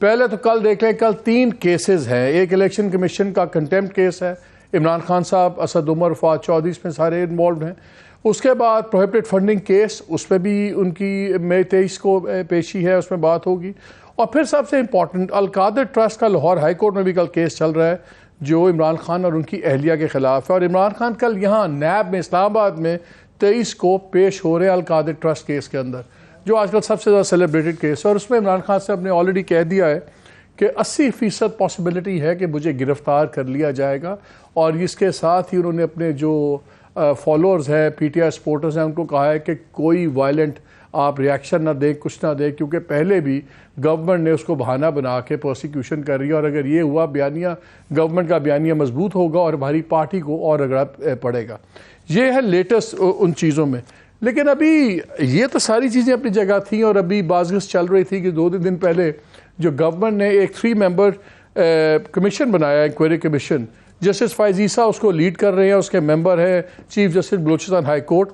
پہلے تو کل دیکھ لیں، کل 3 کیسز ہیں. ایک الیکشن کمیشن کا کنٹیمپٹ کیس ہے، عمران خان صاحب، اسد عمر، فواد چودھری اس میں سارے انوالوڈ ہیں. اس کے بعد پروہیبٹڈ فنڈنگ کیس، اس پہ بھی ان کی مئی 23 کو پیشی ہے، اس میں بات ہوگی. اور پھر سب سے امپورٹنٹ القادر ٹرسٹ کا لاہور ہائی کورٹ میں بھی کل کیس چل رہا ہے جو عمران خان اور ان کی اہلیہ کے خلاف ہے. اور عمران خان کل یہاں نیب میں اسلام آباد میں 23 کو پیش ہو رہے ہیں القادر ٹرسٹ کیس کے اندر، جو آج کل سب سے زیادہ سیلیبریٹڈ کیس ہے. اور اس میں عمران خان صاحب نے آلریڈی کہہ دیا ہے کہ 80% پاسبلٹی ہے کہ مجھے گرفتار کر لیا جائے گا. اور اس کے ساتھ ہی انہوں نے اپنے جو فالوورز ہیں، پی ٹی آئی سپورٹرز ہیں، ان کو کہا ہے کہ کوئی وائلنٹ آپ ریاکشن نہ دیں، کچھ نہ دیں، کیونکہ پہلے بھی گورنمنٹ نے اس کو بہانہ بنا کے پروسیکیوشن کر رہی ہے. اور اگر یہ ہوا بیانیہ، گورنمنٹ کا بیانیہ مضبوط ہوگا اور ہماری پارٹی کو اور رگڑا پڑے گا. یہ ہے لیٹسٹ ان چیزوں میں. لیکن ابھی یہ تو ساری چیزیں اپنی جگہ تھیں، اور ابھی بازگشت چل رہی تھی کہ 2 دن پہلے جو گورنمنٹ نے ایک 3 ممبر کمیشن بنایا، انکوائری کمیشن. جسٹس فائز عیسیٰ اس کو لیڈ کر رہے ہیں، اس کے ممبر ہے chief justice Balochistan high court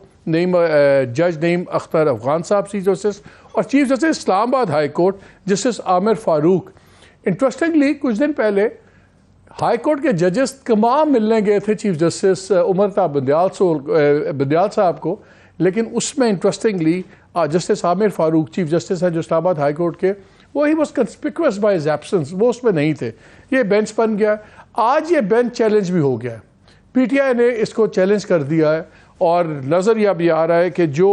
جج نعیم اختر افغان صاحب چیف جسٹس، اور چیف جسٹس اسلام آباد ہائی کورٹ جسٹس عامر فاروق. انٹرسٹنگلی کچھ دن پہلے ہائی کورٹ کے ججز تمام ملنے گئے تھے چیف جسٹس عمر تا بندیال صاحب کو، لیکن اس میں انٹرسٹنگلی جسٹس عامر فاروق چیف جسٹس ہیں جو اسلام آباد ہائی کورٹ کے، وہ he was کنسپیکوس by his absence, وہ اس میں نہیں تھے. یہ بینچ بن گیا. آج یہ بینچ چیلنج بھی ہو گیا ہے، پی ٹی آئی نے اس کو چیلنج کر دیا ہے. اور نظر یہ اب یہ آ رہا ہے کہ جو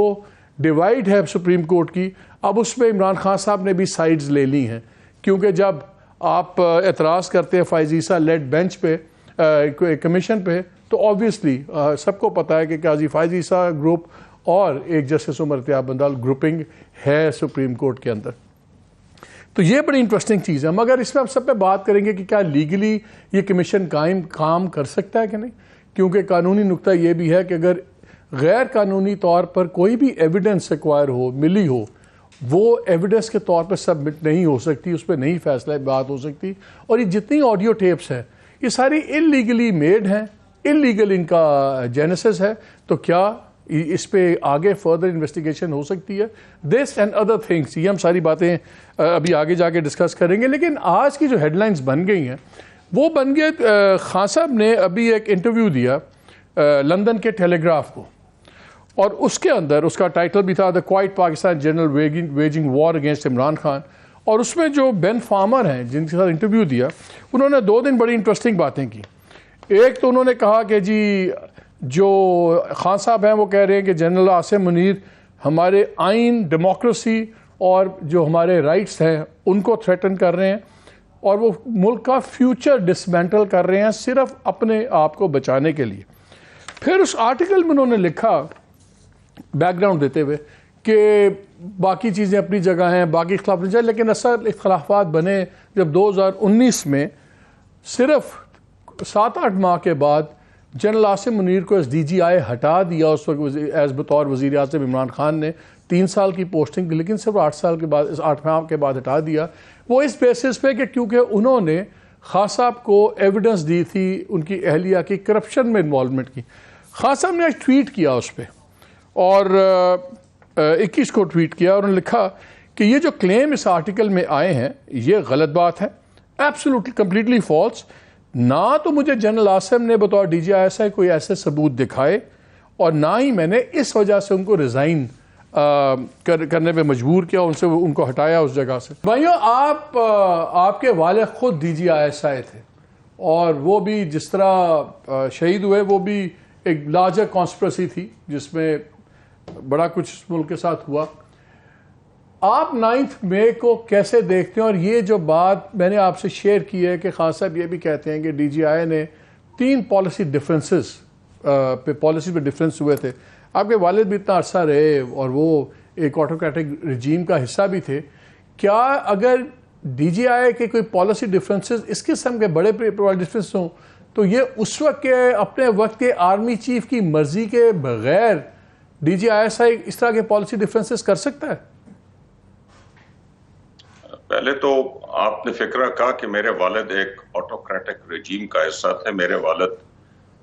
ڈیوائڈ ہے سپریم کورٹ کی، اب اس میں عمران خان صاحب نے بھی سائیڈز لے لی ہیں. کیونکہ جب آپ اعتراض کرتے ہیں فائز عیسیٰ لیڈ بینچ پہ، کمیشن پہ، تو آبویسلی سب کو پتہ ہے کہ قاضی فائز عیسیٰ گروپ اور ایک جسٹس عمر تا بندیال گروپنگ ہے سپریم کورٹ کے اندر. تو یہ بڑی انٹرسٹنگ چیز ہے. مگر اس میں ہم سب پہ بات کریں گے کہ کیا لیگلی یہ کمیشن کام کر سکتا ہے کہ نہیں. کیونکہ قانونی نقطہ یہ بھی ہے کہ اگر غیر قانونی طور پر کوئی بھی ایویڈنس ایکوائر ہو، ملی ہو، وہ ایویڈنس کے طور پر سبمٹ نہیں ہو سکتی، اس پہ نہیں فیصلہ بات ہو سکتی. اور یہ جتنی آڈیو ٹیپس ہیں یہ ساری انلیگلی میڈ ہیں، انلیگل ان کا جینیسس ہے. تو کیا اس پہ آگے فردر انویسٹیگیشن ہو سکتی ہے؟ دس اینڈ ادر تھنگس، یہ ہم ساری باتیں ابھی آگے جا کے ڈسکس کریں گے. لیکن آج کی جو ہیڈ لائنز بن گئی ہیں وہ بن گئے، خان صاحب نے ابھی ایک انٹرویو دیا لندن کے ٹیلی گراف کو، اور اس کے اندر اس کا ٹائٹل بھی تھا the quiet Pakistan general waging war against Imran Khan. اور اس میں جو بین فارمر ہیں جن کے ساتھ انٹرویو دیا، انہوں نے 2 دن بڑی انٹرسٹنگ باتیں کی. ایک تو انہوں نے کہا کہ جی جو خان صاحب ہیں وہ کہہ رہے ہیں کہ جنرل عاصم منیر ہمارے آئین، ڈیموکریسی اور جو ہمارے رائٹس ہیں ان کو تھریٹن کر رہے ہیں، اور وہ ملک کا فیوچر ڈسمینٹل کر رہے ہیں صرف اپنے آپ کو بچانے کے لیے. پھر اس آرٹیکل میں انہوں نے لکھا بیک گراؤنڈ دیتے ہوئے کہ باقی چیزیں اپنی جگہ ہیں، باقی اختلاف نہیں جائے، لیکن اصل اختلافات بنے جب 2019 میں صرف 7-8 ماہ کے بعد جنرل عاصم منیر کو ایس ڈی جی آئی ہٹا دیا اس وقت ایز بطور وزیر اعظم عمران خان نے. 3 سال کی پوسٹنگ، لیکن صرف 8 ماہ کے بعد ہٹا دیا. وہ اس بیسس پہ کہ کیونکہ انہوں نے خان صاحب کو ایویڈنس دی تھی ان کی اہلیہ کی کرپشن میں انوالومنٹ کی. خان صاحب نے آج ٹویٹ کیا اس پہ، اور 21 کو ٹویٹ کیا، اور انہوں نے لکھا کہ یہ جو کلیم اس آرٹیکل میں آئے ہیں یہ غلط بات ہے، ایبسولوٹلی کمپلیٹلی فالس. نہ تو مجھے جنرل عاصم نے بطور ڈی جی آئی ایس آئی کوئی ایسے ثبوت دکھائے، اور نہ ہی میں نے اس وجہ سے ان کو ریزائن کرنے پہ مجبور کیا، ان کو ہٹایا اس جگہ سے. بھائیو، آپ کے والد خود ڈی جی آئی ایس آئی تھے، اور وہ بھی جس طرح شہید ہوئے وہ بھی ایک لارجر کانسپریسی تھی جس میں بڑا کچھ ملک کے ساتھ ہوا. آپ 9 مئی کو کیسے دیکھتے ہیں؟ اور یہ جو بات میں نے آپ سے شیئر کی ہے کہ خان صاحب یہ بھی کہتے ہیں کہ ڈی جی آئی نے 3 پالیسی پہ ڈفرینس ہوئے تھے. آپ کے والد بھی اتنا عرصہ رہے اور وہ ایک آٹوکریٹک رجیم کا حصہ بھی تھے. کیا اگر ڈی جی آئی کے کوئی پالیسی ڈفرینسز اس قسم کے بڑے ڈفرینس ہوں تو یہ اس وقت کے اپنے وقت کے آرمی چیف کی مرضی کے بغیر ڈی جی آئی ایس آئی اس طرح کے پالیسی ڈفرینسز کر سکتا ہے؟ پہلے تو آپ نے فکرہ کہا کہ میرے والد ایک آٹوکریٹک رجیم کا حصہ تھے. میرے والد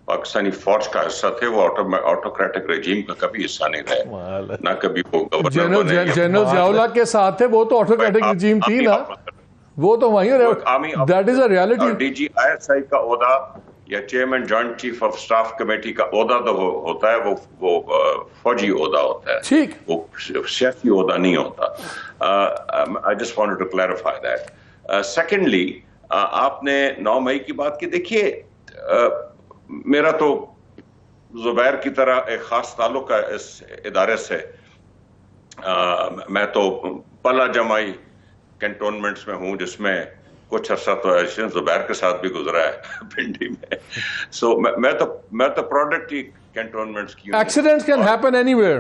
پاکستانی فوج کا حصہ تھے، وہ آٹوکریٹک رجیم کا کبھی حصہ نہیں رہے، نہ کبھی وہ گورنر جنرل ضیاء الحق کے ساتھ تھے، وہ تو آٹوکریٹک رجیم تھی نا. وہ تو وہیں that is a reality. D G I S I کا عہدہ یا chairman joint chief of staff committee کا عہدہ تو ہوتا ہے, وہ فوجی عہدہ ہوتا ہے, ٹھیک, وہ سیاسی عہدہ نہیں ہوتا. I just wanted to clarify that. Secondly, آپ نے 9 مئی کی بات کی. دیکھیے میرا تو زبیر کی طرح ایک خاص تعلق ہے اس ادارے سے. میں تو پلا جمائی کنٹونمنٹس میں ہوں, جس میں کچھ عرصہ تو زبیر کے ساتھ بھی گزرا ہے پنڈی میں. سو میں تو پروڈکٹ ہی کنٹونمنٹس کی. Accidents can happen anywhere.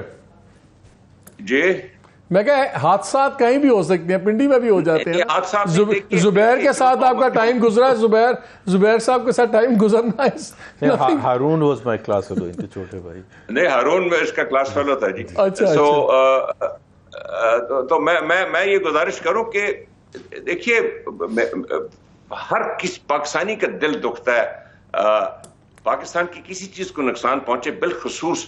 جی میں کہا حادثات کہیں بھی ہو سکتے ہیں, پنڈی میں بھی ہو جاتے ہیں. زبیر کے ساتھ آپ کا ٹائم گزرا ہے, زبیر صاحب کے ساتھ ٹائم گزرنا ہے. Haroon was my class fellow, ان کے چھوٹے بھائی. نہیں, ہارون میں اس کا کلاس فیلو تھا جی. اچھا. تو میں یہ گزارش کروں کہ دیکھیے ہر کس پاکستانی کا دل دکھتا ہے پاکستان کی کسی چیز کو نقصان پہنچے, بالخصوص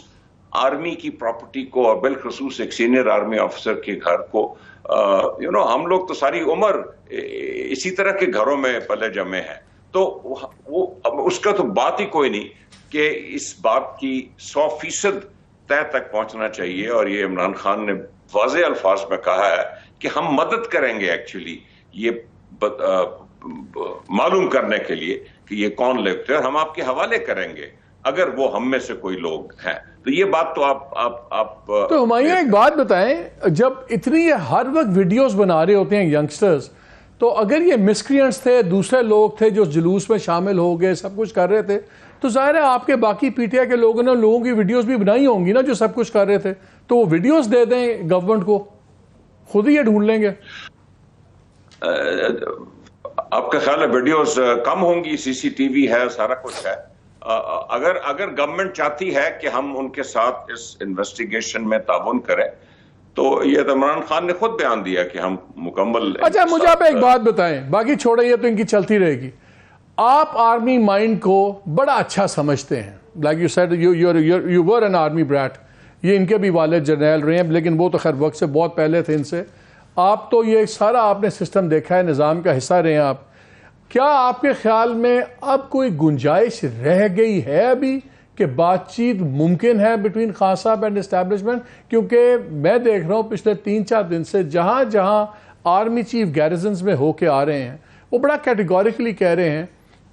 آرمی کی پراپرٹی کو, اور بالخصوص ایک سینئر آرمی آفیسر کے گھر کو. ہم لوگ تو ساری عمر اسی طرح کے گھروں میں پلے جمے ہیں, تو وہ اس کا تو بات ہی کوئی نہیں کہ اس بات کی 100% طے تک پہنچنا چاہیے. اور یہ عمران خان نے واضح الفاظ میں کہا ہے کہ ہم مدد کریں گے ایکچولی یہ معلوم کرنے کے لیے کہ یہ کون لکھتے ہیں, اور ہم آپ کے حوالے کریں گے اگر وہ ہم میں سے کوئی لوگ ہیں. تو یہ بات تو آپ تو ہمایوں ایک بات بتائیں, جب اتنی یہ ہر وقت ویڈیوز بنا رہے ہوتے ہیں ینگسٹرز, تو اگر یہ مسکرینٹس تھے, دوسرے لوگ تھے جو جلوس میں شامل ہو گئے, سب کچھ کر رہے تھے, تو ظاہر ہے آپ کے باقی پی ٹی آئی کے لوگوں نے لوگوں کی ویڈیوز بھی بنائی ہوں گی نا جو سب کچھ کر رہے تھے, تو وہ ویڈیوز دے دیں گورنمنٹ کو, خود ہی یہ ڈھونڈ لیں گے. آپ کا خیال ہے ویڈیوز کم ہوں گی؟ سی سی ٹی وی ہے, سارا کچھ ہے. اگر گورنمنٹ چاہتی ہے کہ ہم ان کے ساتھ اس انویسٹیگیشن میں تعاون کریں, تو یہ تو عمران خان نے خود بیان دیا کہ ہم مکمل. اچھا مجھے آپ ایک بات بتائیں, باقی چھوڑیں یہ تو ان کی چلتی رہے گی. آپ آرمی مائنڈ کو بڑا اچھا سمجھتے ہیں, like you said you were N army Brett. یہ ان کے بھی والد جرنیل رہے ہیں, لیکن وہ تو خیر وقت سے بہت پہلے تھے ان سے. آپ تو یہ سارا آپ نے سسٹم دیکھا ہے, نظام کا حصہ رہے ہیں آپ. کیا آپ کے خیال میں اب کوئی گنجائش رہ گئی ہے ابھی کہ بات چیت ممکن ہے بٹوین خان صاحب اینڈ اسٹیبلشمنٹ؟ کیونکہ میں دیکھ رہا ہوں پچھلے 3-4 دن سے جہاں جہاں آرمی چیف گیریزنز میں ہو کے آ رہے ہیں, وہ بڑا کیٹیگوریکلی کہہ رہے ہیں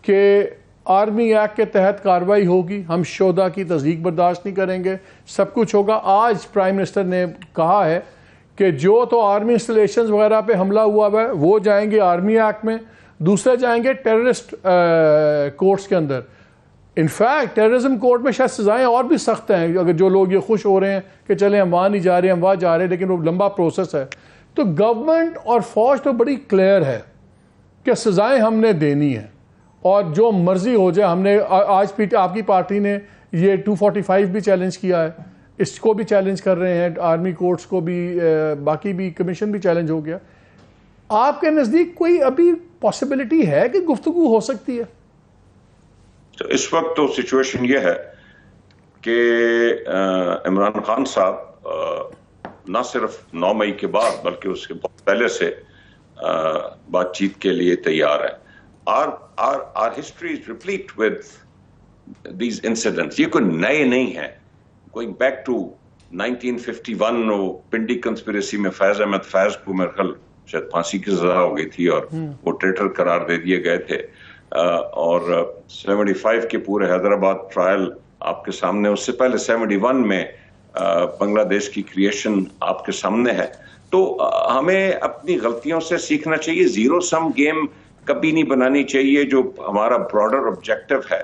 کہ آرمی ایکٹ کے تحت کارروائی ہوگی, ہم شہداء کی تصدیق برداشت نہیں کریں گے, سب کچھ ہوگا. آج پرائم منسٹر نے کہا ہے کہ جو تو آرمی انسٹالیشنز وغیرہ پہ حملہ ہوا ہے وہ جائیں گے آرمی ایکٹ میں, دوسرے جائیں گے ٹیررسٹ کورٹس کے اندر. انفیکٹ ٹیررزم کورٹ میں شاید سزائیں اور بھی سخت ہیں, اگر جو لوگ یہ خوش ہو رہے ہیں کہ چلیں ہم وہاں نہیں جا رہے, ہم وہاں جا رہے ہیں, لیکن وہ لمبا پروسیس ہے. تو گورنمنٹ اور فوج تو بڑی کلیئر ہے کہ سزائیں ہم نے دینی ہیں, اور جو مرضی ہو جائے. ہم نے آج آپ کی پارٹی نے یہ 245 بھی چیلنج کیا ہے, اس کو بھی چیلنج کر رہے ہیں, آرمی کورٹس کو بھی, باقی بھی کمیشن بھی چیلنج ہو گیا. آپ کے نزدیک کوئی ابھی پاسبلٹی ہے کہ گفتگو ہو سکتی ہے؟ تو اس وقت تو سچویشن یہ ہے کہ عمران خان صاحب نہ صرف 9 مئی کے بعد بلکہ اس کے بہت پہلے سے بات چیت کے لیے تیار ہے. Our history is replete with these incidents. یہ کوئی نئے نہیں ہیں. Going back to 1951 Pindi conspiracy میں فیض احمد فیض کو میرے خیال شاید پھانسی کی سزا ہو گئی تھی اور وہ ٹریٹر قرار دے دیے گئے تھے. اور 75 کے پورے حیدرآباد ٹرائل آپ کے سامنے, اس سے پہلے 71 میں بنگلہ دیش کی کریشن آپ کے سامنے ہے. تو ہمیں اپنی غلطیوں سے سیکھنا چاہیے. زیرو سم گیم کبھی نہیں بنانی چاہیے. جو ہمارا براڈر آبجیکٹو ہے,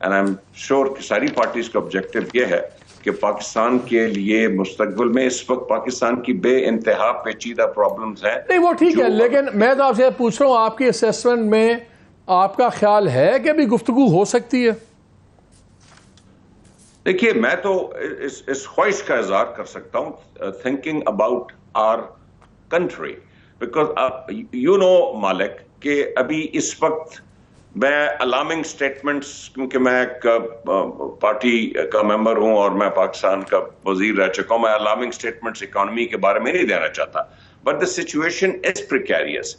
اینڈ آئی ایم شیور کہ ساری پارٹیز کا آبجیکٹو یہ ہے کہ پاکستان کے لیے مستقبل میں اس وقت پاکستان کی بے انتہا پیچیدہ پرابلمز ہیں. نہیں وہ ٹھیک ہے, لیکن میں تو آپ سے پوچھ رہا ہوں, آپ کی اسیسمنٹ میں آپ کا خیال ہے کہ ابھی گفتگو ہو سکتی ہے؟ دیکھیے میں تو اس خواہش کا اظہار کر سکتا ہوں, thinking about our country, because you know مالک کہ ابھی اس وقت میں الارمنگ سٹیٹمنٹس, کیونکہ میں ایک پارٹی کا ممبر ہوں اور میں پاکستان کا وزیر رہ چکا ہوں, میں الارمنگ سٹیٹمنٹس اکانومی کے بارے میں نہیں دینا چاہتا. But the situation is precarious.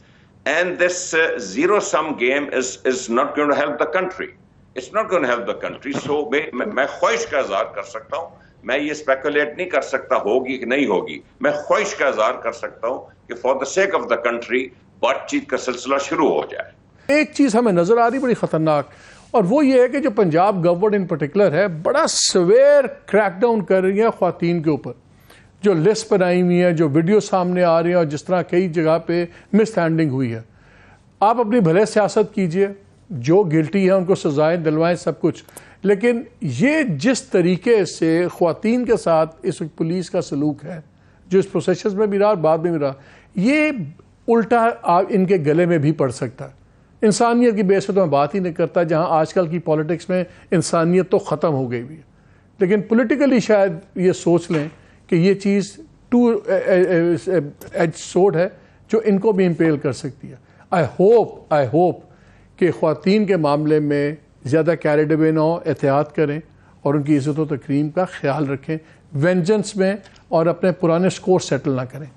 And this zero-sum game is not going to help the country. It's not going to help the country. So میں خواہش کا اظہار کر سکتا ہوں, میں یہ اسپیکولیٹ نہیں کر سکتا ہوگی کہ نہیں ہوگی, میں خواہش کا اظہار کر سکتا ہوں کہ for the sake of the country بات چیت کا سلسلہ شروع ہو جائے. ایک چیز ہمیں نظر آ رہی بڑی خطرناک, اور وہ یہ ہے کہ جو پنجاب گورنمنٹ ان پرٹیکولر ہے بڑا سویر کریک ڈاؤن کر رہی ہے خواتین کے اوپر. جو لسٹ بنائی ہوئی ہے, جو ویڈیو سامنے آ رہی ہیں, اور جس طرح کئی جگہ پہ مس ہینڈلنگ ہوئی ہے. آپ اپنی بھلے سیاست کیجئے, جو گلٹی ہے ان کو سزائیں دلوائیں سب کچھ, لیکن یہ جس طریقے سے خواتین کے ساتھ اس وقت پولیس کا سلوک ہے, جو اس پروسیسز میں بھی رہا اور بعد میں بھی رہا, یہ الٹا ان کے گلے میں بھی پڑ سکتا ہے. انسانیت کی بیس پہ تو میں بات ہی نہیں کرتا, جہاں آج کل کی پالیٹکس میں انسانیت تو ختم ہو گئی ہوئی ہے, لیکن پولیٹیکلی شاید یہ سوچ لیں کہ یہ چیز ٹو ایج سورڈ ہے جو ان کو بھی امپیل کر سکتی ہے. آئی ہوپ کہ خواتین کے معاملے میں زیادہ کیریڈ اوے نہ ہو, احتیاط کریں اور ان کی عزت و تکریم کا خیال رکھیں, وینجنس میں اور اپنے پرانے سکور سیٹل نہ کریں.